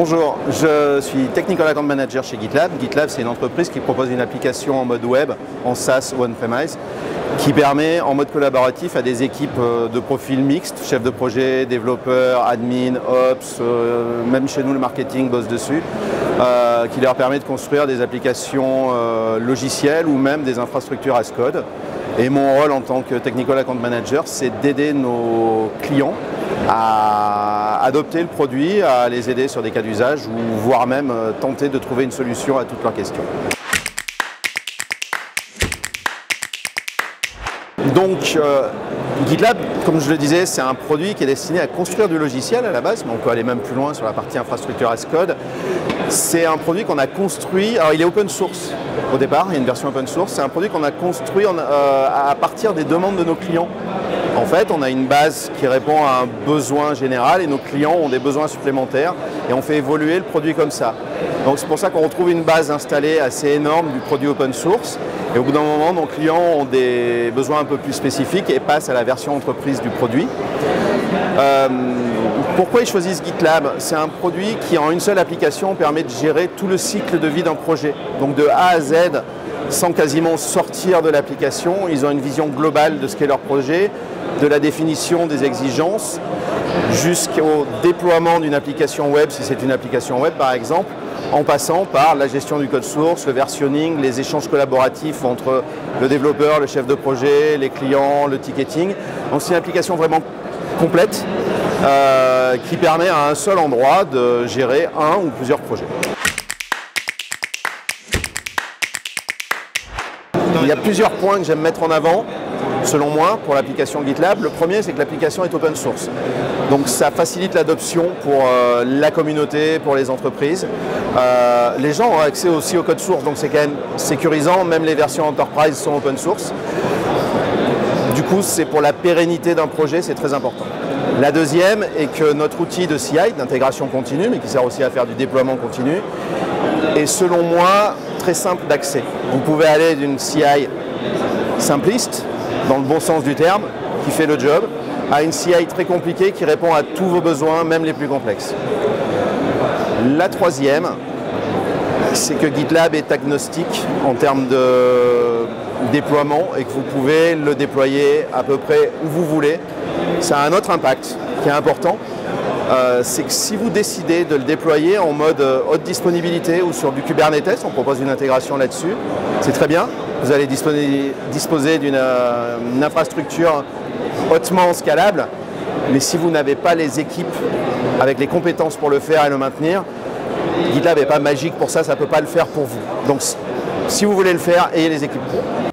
Bonjour, je suis Technical Account Manager chez GitLab. GitLab, c'est une entreprise qui propose une application en mode web, en SaaS ou on-premise, qui permet en mode collaboratif à des équipes de profil mixte, chefs de projet, développeurs, admin, ops, même chez nous le marketing bosse dessus, qui leur permet de construire des applications logicielles ou même des infrastructures as code. Et mon rôle en tant que Technical Account Manager, c'est d'aider nos clients à adopter le produit, à les aider sur des cas d'usage ou voire même tenter de trouver une solution à toutes leurs questions. Donc GitLab, comme je le disais, c'est un produit qui est destiné à construire du logiciel à la base, mais on peut aller même plus loin sur la partie infrastructure as code. C'est un produit qu'on a construit, alors il est open source au départ, il y a une version open source, c'est un produit qu'on a construit à partir des demandes de nos clients. En fait, on a une base qui répond à un besoin général et nos clients ont des besoins supplémentaires et on fait évoluer le produit comme ça. Donc c'est pour ça qu'on retrouve une base installée assez énorme du produit open source et au bout d'un moment, nos clients ont des besoins un peu plus spécifiques et passent à la version entreprise du produit. Pourquoi ils choisissent GitLab? C'est un produit qui, en une seule application, permet de gérer tout le cycle de vie d'un projet. Donc de A à Z, sans quasiment sortir de l'application, ils ont une vision globale de ce qu'est leur projet, de la définition des exigences, jusqu'au déploiement d'une application web, si c'est une application web par exemple, en passant par la gestion du code source, le versionning, les échanges collaboratifs entre le développeur, le chef de projet, les clients, le ticketing. Donc c'est une application vraiment complète qui permet à un seul endroit de gérer un ou plusieurs projets. Il y a plusieurs points que j'aime mettre en avant, selon moi, pour l'application GitLab. Le premier, c'est que l'application est open source. Donc ça facilite l'adoption pour la communauté, pour les entreprises. Les gens ont accès aussi au code source, donc c'est quand même sécurisant. Même les versions enterprise sont open source. Du coup, c'est pour la pérennité d'un projet, c'est très important. La deuxième est que notre outil de CI, d'intégration continue, mais qui sert aussi à faire du déploiement continu, est selon moi très simple d'accès. Vous pouvez aller d'une CI simpliste, dans le bon sens du terme, qui fait le job, à une CI très compliquée qui répond à tous vos besoins, même les plus complexes. La troisième, c'est que GitLab est agnostique en termes de déploiement et que vous pouvez le déployer à peu près où vous voulez. Ça a un autre impact qui est important, c'est que si vous décidez de le déployer en mode haute disponibilité ou sur du Kubernetes, on propose une intégration là-dessus, c'est très bien. Vous allez disposer d'une infrastructure hautement scalable, mais si vous n'avez pas les équipes avec les compétences pour le faire et le maintenir, GitLab n'est pas magique pour ça, ça ne peut pas le faire pour vous. Donc si vous voulez le faire, ayez les équipes pour.